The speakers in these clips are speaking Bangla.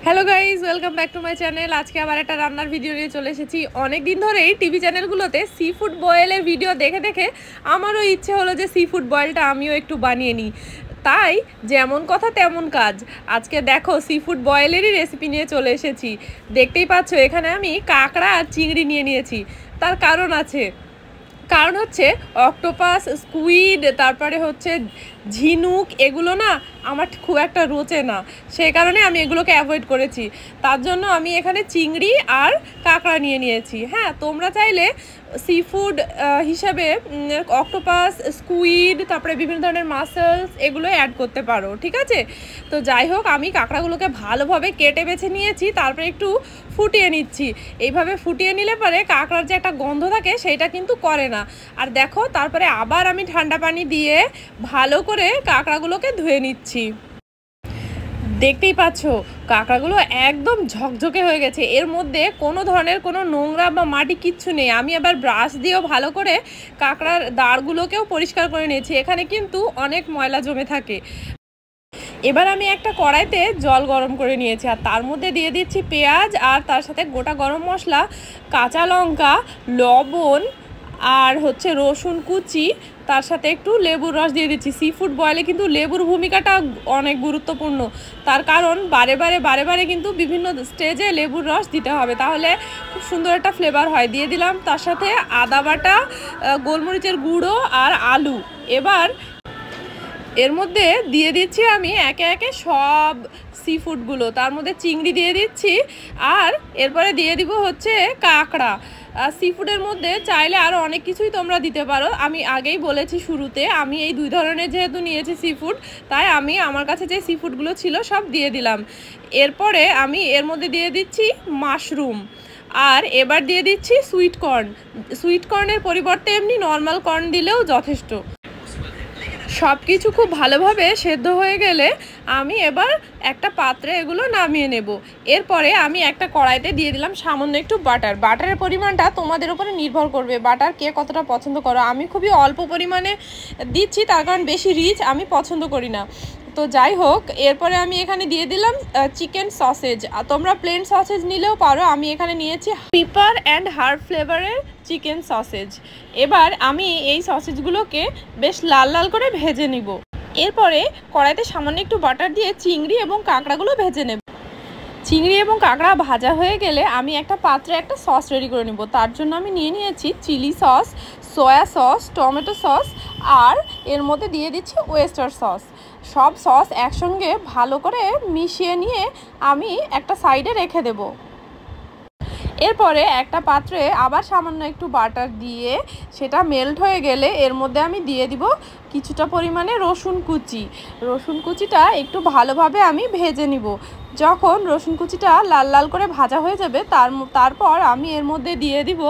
Hello guys, welcome back to my channel. আজকে আবার একটা রান্নার ভিডিও নিয়ে চলে এসেছি। অনেক দিন ধরেই টিভি চ্যানেলগুলোতে সি ফুড বয়েলের ভিডিও দেখে দেখে আমারও ইচ্ছে হলো যে সি ফুড বয়েলটা আমিও একটু বানিয়ে নিই। তাই যেমন কথা তেমন কাজ। আজকে দেখো সি ফুড বয়েলেরই রেসিপি নিয়ে চলে এসেছি। দেখতেই পাচ্ছ এখানে আমি কাঁকড়া আর চিংড়ি নিয়ে নিয়েছি। তার কারণ আছে, কারণ হচ্ছে অক্টোপাস, স্কুইড, তারপরে হচ্ছে ঝিনুক, এগুলো না আমার খুব একটা রোচে না, সেই কারণে আমি এগুলোকে অ্যাভয়েড করেছি। তার জন্য আমি এখানে চিংড়ি আর কাঁকড়া নিয়ে নিয়েছি। হ্যাঁ, তোমরা চাইলে সি ফুড হিসাবে অক্টোপাস, স্কুইড, তারপরে বিভিন্ন ধরনের মাসেলস এগুলো অ্যাড করতে পারো, ঠিক আছে? তো যাই হোক, আমি কাঁকড়াগুলোকে ভালোভাবে কেটে বেছে নিয়েছি, তারপরে একটু ফুটিয়ে নিচ্ছি। এইভাবে ফুটিয়ে নিলে পরে কাঁকড়ার যে একটা গন্ধ থাকে সেইটা কিন্তু করে না। আর দেখো, তারপরে আবার আমি ঠান্ডা পানি দিয়ে ভালো করে কাঁকড়াগুলোকে ধুয়ে নিচ্ছি। দেখতেই পাচ্ছ কাঁকড়াগুলো একদম ঝকঝকে হয়ে গেছে, এর মধ্যে কোনো ধরনের কোনো নোংরা বা মাটি কিচ্ছু নেই। আমি আবার ব্রাশ দিয়েও ভালো করে কাঁকড়ার দাঁড়গুলোকেও পরিষ্কার করে নিয়েছি, এখানে কিন্তু অনেক ময়লা জমে থাকে। এবার আমি একটা কড়াইতে জল গরম করে নিয়েছি, আর তার মধ্যে দিয়ে দিচ্ছি পেঁয়াজ, আর তার সাথে গোটা গরম মশলা, কাঁচা লঙ্কা, লবণ, আর হচ্ছে রসুন কুচি, তার সাথে একটু লেবুর রস দিয়ে দিচ্ছি। সি ফুড বয়েলে কিন্তু লেবুর ভূমিকাটা অনেক গুরুত্বপূর্ণ, তার কারণ বারে বারে কিন্তু বিভিন্ন স্টেজে লেবুর রস দিতে হবে, তাহলে খুব সুন্দর একটা ফ্লেভার হয়। দিয়ে দিলাম তার সাথে আদা বাটা, গোলমরিচের গুঁড়ো আর আলু। এবার এর মধ্যে দিয়ে দিচ্ছি আমি একে একে সব সি ফুডগুলো, তার মধ্যে চিংড়ি দিয়ে দিচ্ছি, আর এরপরে দিয়ে দিব হচ্ছে কাঁকড়া। সি ফুডের মধ্যে চাইলে আরও অনেক কিছুই তোমরা দিতে পারো। আমি আগেই বলেছি শুরুতে, আমি এই দুই ধরনের যেহেতু নিয়েছি সি ফুড, তাই আমি আমার কাছে যে সি ফুডগুলো ছিল সব দিয়ে দিলাম। এরপরে আমি এর মধ্যে দিয়ে দিচ্ছি মাশরুম, আর এবার দিয়ে দিচ্ছি সুইট কর্ন। সুইট কর্নের পরিবর্তে এমনি নর্মাল কর্ন দিলেও যথেষ্ট। সব কিছু খুব ভালোভাবে সেদ্ধ হয়ে গেলে আমি এবার একটা পাত্রে এগুলো নামিয়ে নেব। এরপরে আমি একটা কড়াইতে দিয়ে দিলাম সামান্য একটু বাটার। বাটারের পরিমাণটা তোমাদের উপরে নির্ভর করবে, বাটার কে কতটা পছন্দ করো। আমি খুবই অল্প পরিমাণে দিচ্ছি, তার কারণ বেশি রিচ আমি পছন্দ করি না। তো যাই হোক, এরপরে আমি এখানে দিয়ে দিলাম চিকেন সসেজ। তোমরা প্লেন সসেজ নিলেও পারো, আমি এখানে নিয়েছি পেপার অ্যান্ড হার্ব ফ্লেভারের চিকেন সসেজ। এবার আমি এই সসেজগুলোকে বেশ লাল লাল করে ভেজে নিব। এরপরে কড়াইতে সামান্য একটু বাটার দিয়ে চিংড়ি এবং কাঁকড়াগুলো ভেজে নেব। চিংড়ি এবং কাঁকড়া ভাজা হয়ে গেলে আমি একটা পাত্রে একটা সস রেডি করে নেব। তার জন্য আমি নিয়ে নিয়েছি chilli sauce, soya sauce, tomato sauce, আর এর মধ্যে দিয়ে দিচ্ছি ওয়েস্টার সস। সব সস একসঙ্গে ভালো করে মিশিয়ে নিয়ে আমি একটা সাইডে রেখে দেব। এরপরে একটা পাত্রে আবার সামান্য একটু বাটার দিয়ে সেটা মেল্ট হয়ে গেলে এর মধ্যে আমি দিয়ে দিব কিছুটা পরিমাণে রসুন কুচি। রসুন কুচিটা একটু ভালোভাবে আমি ভেজে নিব। যখন রসুন কুচিটা লাল লাল করে ভাজা হয়ে যাবে তারপর আমি এর মধ্যে দিয়ে দিব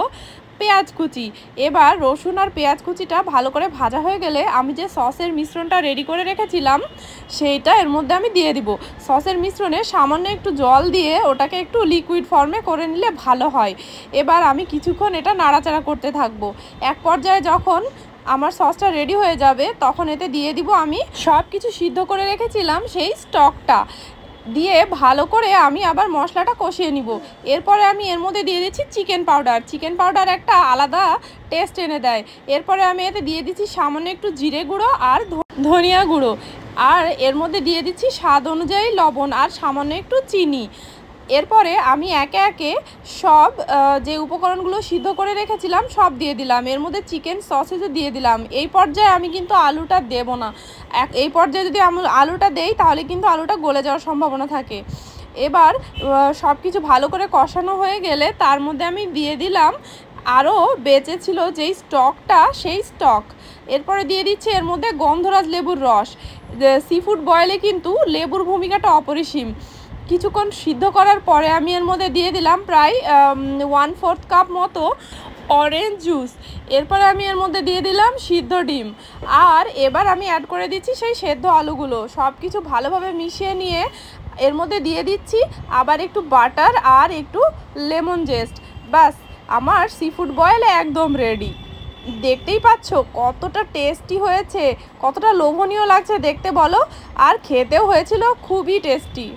পেঁয়াজ কুচি। এবার রসুন আর পেঁয়াজ কুচিটা ভালো করে ভাজা হয়ে গেলে আমি যে সসের মিশ্রণটা রেডি করে রেখেছিলাম সেইটা এর মধ্যে আমি দিয়ে দিব। সসের মিশ্রণে সামান্য একটু জল দিয়ে ওটাকে একটু লিকুইড ফর্মে করে নিলে ভালো হয়। এবার আমি কিছুক্ষণ এটা নাড়াচাড়া করতে থাকবো। এক পর্যায়ে যখন আমার সসটা রেডি হয়ে যাবে তখন এতে দিয়ে দিব আমি সব কিছু সিদ্ধ করে রেখেছিলাম সেই স্টকটা, দিয়ে ভালো করে আমি আবার মশলাটা কষিয়ে নিব। এরপরে আমি এর মধ্যে দিয়ে দিচ্ছি চিকেন পাউডার। চিকেন পাউডার একটা আলাদা টেস্ট এনে দেয়। এরপরে আমি এতে দিয়ে দিচ্ছি সামান্য একটু জিরে গুঁড়ো আর ধনিয়া গুঁড়ো, আর এর মধ্যে দিয়ে দিচ্ছি স্বাদ অনুযায়ী লবণ আর সামান্য একটু চিনি। এরপরে আমি একে একে সব যে উপকরণগুলো সিদ্ধ করে রেখেছিলাম সব দিয়ে দিলাম। এর মধ্যে চিকেন সসেজও দিয়ে দিলাম। এই পর্যায়ে আমি কিন্তু আলুটা দেব না। এই পর্যায়ে যদি আমি আলুটা দেই তাহলে কিন্তু আলুটা গলে যাওয়ার সম্ভাবনা থাকে। এবার সব কিছু ভালো করে কষানো হয়ে গেলে তার মধ্যে আমি দিয়ে দিলাম আরও বেঁচে ছিল যেই স্টকটা, সেই স্টক। এরপরে দিয়ে দিচ্ছি এর মধ্যে গন্ধরাজ লেবুর রস। সি ফুড বয়েলে কিন্তু লেবুর ভূমিকাটা অপরিসীম। কিছুক্ষণ সিদ্ধ করার পরে আমি এর মধ্যে দিয়ে দিলাম প্রায় 1/4 কাপ মতো অরেঞ্জ জুস। এরপরে আমি এর মধ্যে দিয়ে দিলাম সিদ্ধ ডিম, আর এবার আমি অ্যাড করে দিচ্ছি সেই সেদ্ধ আলুগুলো। সব কিছু ভালোভাবে মিশিয়ে নিয়ে এর মধ্যে দিয়ে দিচ্ছি আবার একটু বাটার আর একটু লেমন জেস্ট। ব্যাস, আমার সি ফুড বয়েল একদম রেডি। দেখতেই পাচ্ছ কতটা টেস্টি হয়েছে, কতটা লোভনীয় লাগছে দেখতে বলো, আর খেতেও হয়েছিল খুবই টেস্টি।